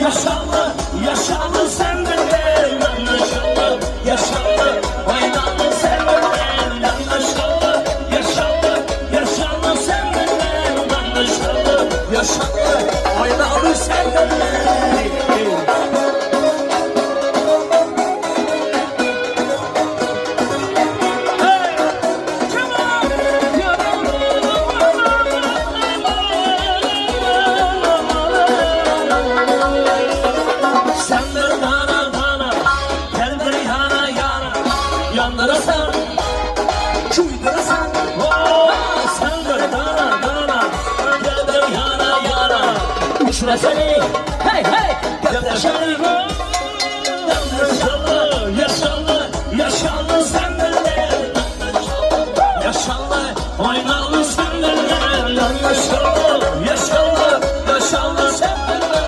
Yaşanlı, yaşanlı sen benden yaşanlı, yaşanlı, aynalı sen benden yaşanlı, yaşanlı, yaşanlı sen benden yaşanlı, yaşanlı, aynalı sen benden. Yandırasan, çuydurasan, sen böyle dana dana, gel de yana yana. Uçura seni, hey hey, gel de seni.